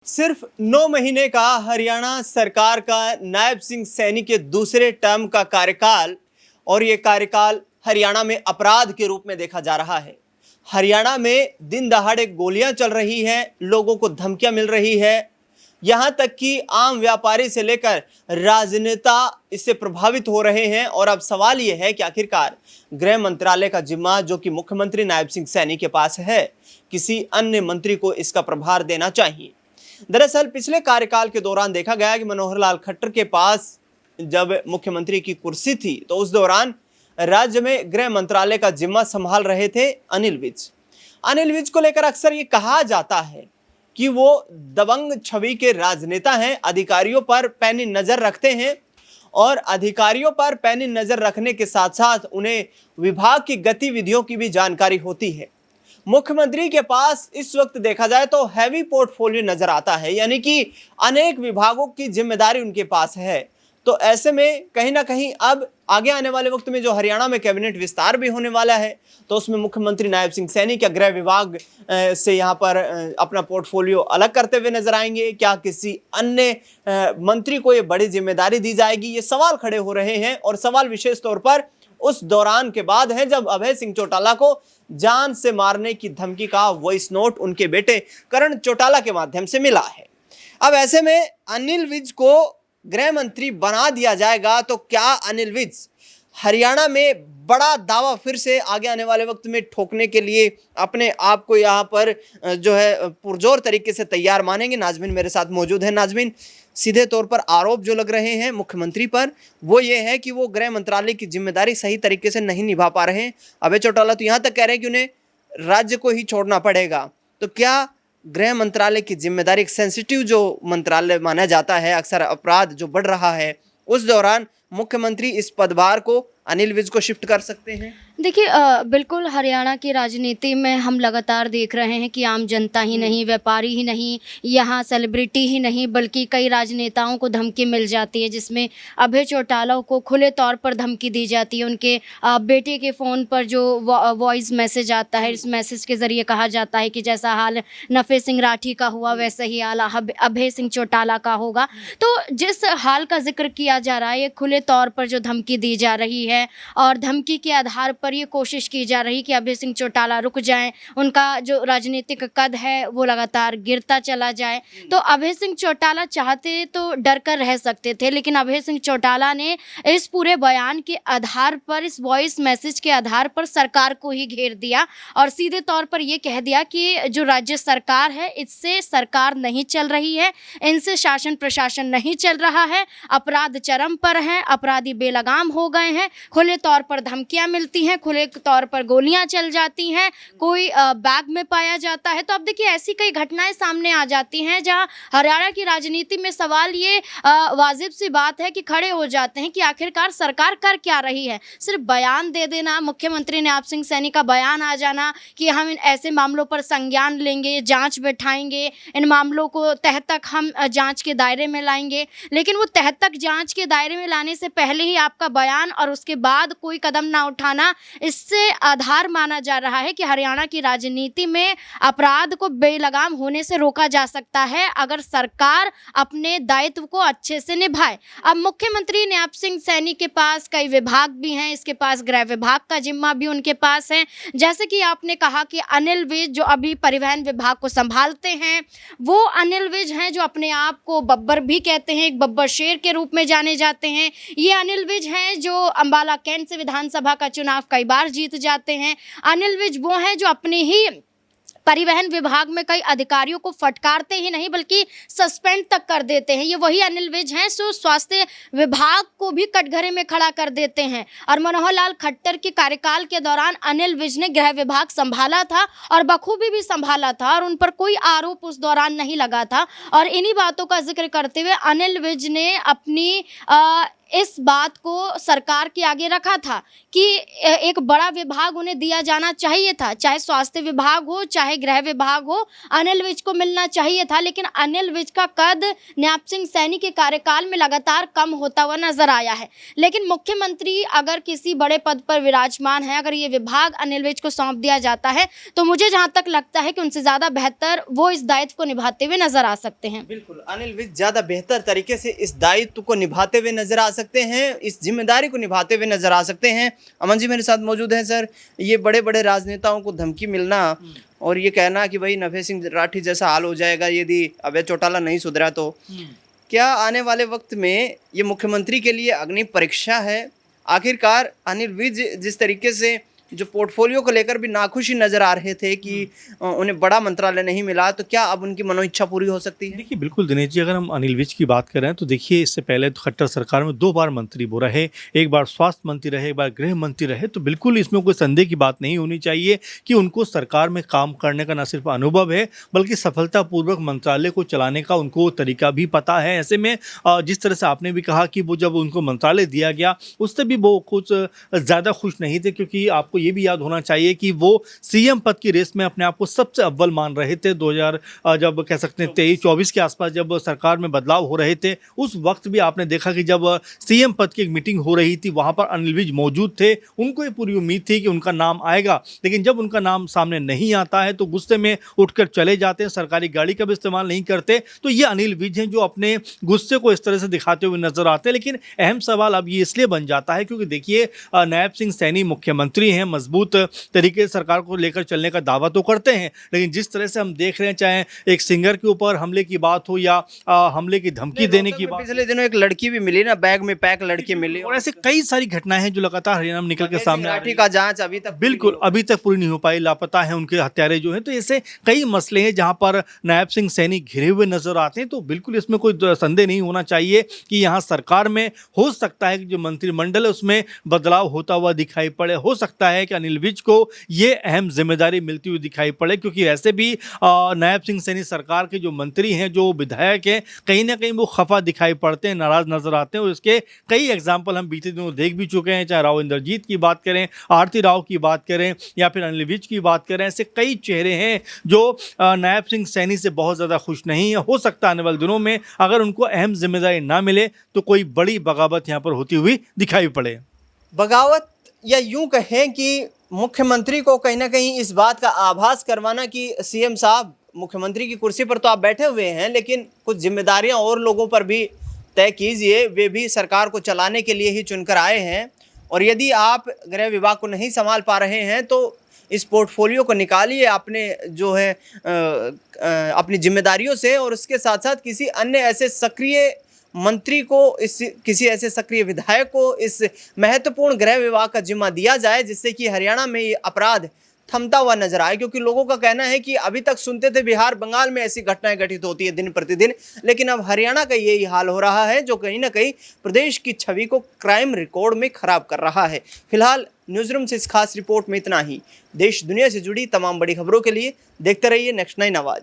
सिर्फ 9 महीने का हरियाणा सरकार का नायब सिंह सैनी के दूसरे टर्म का कार्यकाल और ये कार्यकाल हरियाणा में अपराध के रूप में देखा जा रहा है। हरियाणा में दिन दहाड़े गोलियां चल रही हैं, लोगों को धमकियां मिल रही है, यहां तक कि आम व्यापारी से लेकर राजनेता इससे प्रभावित हो रहे हैं। और अब सवाल यह है कि आखिरकार गृह मंत्रालय का जिम्मा जो कि मुख्यमंत्री नायब सिंह सैनी के पास है, किसी अन्य मंत्री को इसका प्रभार देना चाहिए। दरअसल पिछले कार्यकाल के दौरान देखा गया कि मनोहर लाल खट्टर के पास जब मुख्यमंत्री की कुर्सी थी तो उस दौरान राज्य में गृह मंत्रालय का जिम्मा संभाल रहे थे अनिल विज। अनिल विज को लेकर अक्सर ये कहा जाता है कि वो दबंग छवि के राजनेता हैं, अधिकारियों पर पैनी नजर रखते हैं और अधिकारियों पर पैनी नजर रखने के साथ साथ उन्हें विभाग की गतिविधियों की भी जानकारी होती है। मुख्यमंत्री के पास इस वक्त देखा जाए तो हैवी पोर्टफोलियो नजर आता है, यानी कि अनेक विभागों की जिम्मेदारी उनके पास है। तो ऐसे में कहीं ना कहीं अब आगे आने वाले वक्त में जो हरियाणा में कैबिनेट विस्तार भी होने वाला है तो उसमें मुख्यमंत्री नायब सिंह सैनी क्या गृह विभाग से यहाँ पर अपना पोर्टफोलियो अलग करते हुए नजर आएंगे? क्या किसी अन्य मंत्री को ये बड़ी जिम्मेदारी दी जाएगी? ये सवाल खड़े हो रहे हैं और सवाल विशेष तौर पर उस दौरान के बाद है जब अभय सिंह चौटाला को जान से मारने की धमकी का वॉइस नोट उनके बेटे करण चौटाला के माध्यम से मिला है। अब ऐसे में अनिल विज को गृह मंत्री बना दिया जाएगा तो क्या अनिल विज हरियाणा में बड़ा दावा फिर से आगे आने वाले वक्त में ठोकने के लिए अपने आप को यहाँ पर जो है पुरजोर तरीके से तैयार मानेंगे? नाजमीन मेरे साथ मौजूद है। नाजमीन, सीधे तौर पर आरोप जो लग रहे हैं मुख्यमंत्री पर वो ये है कि वो गृह मंत्रालय की जिम्मेदारी सही तरीके से नहीं निभा पा रहे हैं। अभय चौटाला तो यहाँ तक कह रहे हैं कि उन्हें राज्य को ही छोड़ना पड़ेगा। तो क्या गृह मंत्रालय की जिम्मेदारी, एक सेंसिटिव जो मंत्रालय माना जाता है, अक्सर अपराध जो बढ़ रहा है, उस दौरान मुख्यमंत्री इस पदभार को अनिल विज को शिफ्ट कर सकते हैं? देखिए, बिल्कुल हरियाणा की राजनीति में हम लगातार देख रहे हैं कि आम जनता ही नहीं, व्यापारी ही नहीं, यहाँ सेलिब्रिटी ही नहीं, बल्कि कई राजनेताओं को धमकी मिल जाती है, जिसमें अभय चौटाला को खुले तौर पर धमकी दी जाती है। उनके बेटे के फ़ोन पर जो वॉइस मैसेज आता है, इस मैसेज के ज़रिए कहा जाता है कि जैसा हाल नफे सिंह राठी का हुआ वैसा ही हाल अभय सिंह चौटाला का होगा। तो जिस हाल का जिक्र किया जा रहा है, ये खुले तौर पर जो धमकी दी जा रही है और धमकी के आधार पर ये कोशिश की जा रही कि अभय सिंह चौटाला रुक जाएं, उनका जो राजनीतिक कद है वो लगातार गिरता चला जाए। तो अभय सिंह चौटाला चाहते तो डर कर रह सकते थे, लेकिन अभय सिंह चौटाला ने इस पूरे बयान के आधार पर, इस वॉइस मैसेज के आधार पर सरकार को ही घेर दिया और सीधे तौर पर ये कह दिया कि जो राज्य सरकार है इससे सरकार नहीं चल रही है, इनसे शासन प्रशासन नहीं चल रहा है, अपराध चरम पर है, अपराधी बेलगाम हो गए हैं, खुले तौर पर धमकियां मिलती हैं, खुले तौर पर गोलियां चल जाती हैं, कोई बैग में पाया जाता है। तो अब देखिए ऐसी कई घटनाएं सामने आ जाती हैं जहां हरियाणा की राजनीति में सवाल ये वाजिब सी बात है कि खड़े हो जाते हैं कि आखिरकार सरकार कर क्या रही है। सिर्फ बयान दे देना, मुख्यमंत्री नायब सिंह सैनी का बयान आ जाना कि हम इन ऐसे मामलों पर संज्ञान लेंगे, जाँच बैठाएंगे, इन मामलों को तह तक हम जाँच के दायरे में लाएंगे, लेकिन वो तह तक जाँच के दायरे में लाने से पहले ही आपका बयान और उसके बाद कोई कदम ना उठाना, इससे आधार माना जा रहा है कि हरियाणा की राजनीति में अपराध को बेलगाम होने से रोका जा सकता है अगर सरकार अपने दायित्व को अच्छे से निभाए। अब मुख्यमंत्री नायब सिंह सैनी के पास कई विभाग भी हैं, इसके पास गृह विभाग का जिम्मा भी उनके पास है। जैसे कि आपने कहा कि अनिल विज जो अभी परिवहन विभाग को संभालते हैं, वो अनिल विज हैं जो अपने आप को बब्बर भी कहते हैं, एक बब्बर शेर के रूप में जाने जाते हैं। ये अनिल विज हैं जो अंबाला कैंट से विधानसभा का चुनाव कई बार जीत जाते हैं। अनिल विज वो हैं जो अपने ही परिवहन विभाग में कई अधिकारियों को फटकारते ही नहीं बल्कि सस्पेंड तक कर देते हैं। ये वही अनिल विज हैं जो स्वास्थ्य विभाग को भी कटघरे में खड़ा कर देते हैं। और मनोहर लाल खट्टर के कार्यकाल के दौरान अनिल विज ने गृह विभाग संभाला था और बखूबी भी संभाला था और उन पर कोई आरोप उस दौरान नहीं लगा था। और इन्हीं बातों का जिक्र करते हुए अनिल विज ने अपनी इस बात को सरकार के आगे रखा था कि एक बड़ा विभाग उन्हें दिया जाना चाहिए था, चाहे स्वास्थ्य विभाग हो चाहे गृह विभाग हो, अनिल विज को मिलना चाहिए था। लेकिन अनिल विज का कद नैप सिंह सैनी के कार्यकाल में लगातार कम होता हुआ नजर आया है। लेकिन मुख्यमंत्री अगर किसी बड़े पद पर विराजमान है, अगर ये विभाग अनिल विज को सौंप दिया जाता है तो मुझे जहाँ तक लगता है कि उनसे ज़्यादा बेहतर वो इस दायित्व को निभाते हुए नजर आ सकते हैं। बिल्कुल, अनिल विज ज़्यादा बेहतर तरीके से इस दायित्व को निभाते हुए नजर आ सकते हैं, इस जिम्मेदारी को निभाते हुए नजर आ सकते हैं। अमन जी मेरे साथ मौजूद हैं। सर, ये बड़े बड़े राजनेताओं को धमकी मिलना और ये कहना कि भाई नफे सिंह राठी जैसा हाल हो जाएगा यदि अभय चौटाला नहीं सुधरा तो क्या आने वाले वक्त में ये मुख्यमंत्री के लिए अग्नि परीक्षा है? आखिरकार अनिल विज जिस तरीके से जो पोर्टफोलियो को लेकर भी नाखुशी नजर आ रहे थे कि उन्हें बड़ा मंत्रालय नहीं मिला, तो क्या अब उनकी मनोइच्छा पूरी हो सकती है? देखिए बिल्कुल दिनेश जी, अगर हम अनिल विज की बात करें तो देखिए इससे पहले तो खट्टर सरकार में 2 बार मंत्री वो रहे, एक बार स्वास्थ्य मंत्री रहे, एक बार गृह मंत्री रहे। तो बिल्कुल इसमें कोई संदेह की बात नहीं होनी चाहिए कि उनको सरकार में काम करने का न सिर्फ अनुभव है बल्कि सफलतापूर्वक मंत्रालय को चलाने का उनको तरीका भी पता है। ऐसे में जिस तरह से आपने भी कहा कि वो जब उनको मंत्रालय दिया गया उससे भी वो कुछ ज़्यादा खुश नहीं थे, क्योंकि आपको ये भी याद होना चाहिए कि वो सीएम पद की रेस में अपने आप को सबसे अव्वल मान रहे थे। 2000 जब कह सकते हैं 23-24 के आसपास जब सरकार में बदलाव हो रहे थे, उस वक्त भी आपने देखा कि जब सीएम पद की एक मीटिंग हो रही थी वहां पर अनिल विज मौजूद थे। उनको ये पूरी उम्मीद थी कि उनका नाम आएगा, लेकिन जब उनका नाम सामने नहीं आता है तो गुस्से में उठकर चले जाते हैं, सरकारी गाड़ी का भी इस्तेमाल नहीं करते। तो ये अनिल विज हैं जो अपने गुस्से को इस तरह से दिखाते हुए नजर आते हैं। लेकिन अहम सवाल अब ये इसलिए बन जाता है क्योंकि देखिए नैप सिंह सैनी मुख्यमंत्री हैं, मजबूत तरीके से सरकार को लेकर चलने का दावा तो करते हैं, लेकिन जिस तरह से हम देख रहे हैं, चाहे एक सिंगर के ऊपर हमले की बात हो या हमले की धमकी देने की बात, पिछले दिनों एक लड़की भी मिली ना, बैग में पैक लड़की मिली, और ऐसे कई सारी घटनाएं हैं जो लगातार हरियाणा में निकल के सामने आ रही का जांच अभी तक बिल्कुल अभी तक पूरी नहीं हो पाई, लापता है उनके हत्यारे जो हैं। तो ऐसे कई मसले हैं जहां पर नैप सिंह सैनी घिरे हुए नजर आते हैं। तो बिल्कुल इसमें कोई संदेह नहीं होना चाहिए कि यहाँ सरकार में हो सकता है कि जो मंत्रिमंडल है उसमें बदलाव होता हुआ दिखाई पड़े, हो सकता है कि अनिल विज को ये अहम जिम्मेदारी मिलती हुई दिखाई पड़े, क्योंकि ऐसे भी नैप सिंह सैनी सरकार के जो मंत्री हैं, जो विधायक हैं, कहीं ना कहीं वो खफा दिखाई पड़ते हैं, नाराज नजर आते हैं। और इसके कई एग्जाम्पल हम बीते दिनों देख भी चुके हैं, चाहे राव इंद्रजीत की बात करें, आरती राव की बात करें या फिर अनिल विज की बात करें। ऐसे कई चेहरे हैं जो नैप सिंह सैनी से बहुत ज़्यादा खुश नहीं है। हो सकता है आने वाले दिनों में अगर उनको अहम जिम्मेदारी ना मिले तो कोई बड़ी बगावत यहाँ पर होती हुई दिखाई पड़े। बगावत, या यूं कहें कि मुख्यमंत्री को कहीं ना कहीं इस बात का आभास करवाना कि सीएम साहब मुख्यमंत्री की कुर्सी पर तो आप बैठे हुए हैं, लेकिन कुछ जिम्मेदारियां और लोगों पर भी तय कीजिए, वे भी सरकार को चलाने के लिए ही चुनकर आए हैं। और यदि आप गृह विभाग को नहीं संभाल पा रहे हैं तो इस पोर्टफोलियो को निकालिए अपने जो है अपनी जिम्मेदारियों से, और उसके साथ साथ किसी अन्य ऐसे सक्रिय मंत्री को, किसी ऐसे सक्रिय विधायक को इस महत्वपूर्ण गृह विभाग का जिम्मा दिया जाए, जिससे कि हरियाणा में ये अपराध थमता हुआ नजर आए। क्योंकि लोगों का कहना है कि अभी तक सुनते थे बिहार बंगाल में ऐसी घटनाएं घटित होती है दिन प्रतिदिन, लेकिन अब हरियाणा का यही हाल हो रहा है, जो कहीं ना कहीं प्रदेश की छवि को क्राइम रिकॉर्ड में खराब कर रहा है। फिलहाल न्यूज़ रूम से इस खास रिपोर्ट में इतना ही। देश दुनिया से जुड़ी तमाम बड़ी खबरों के लिए देखते रहिए नेक्स्ट 9 आवाज।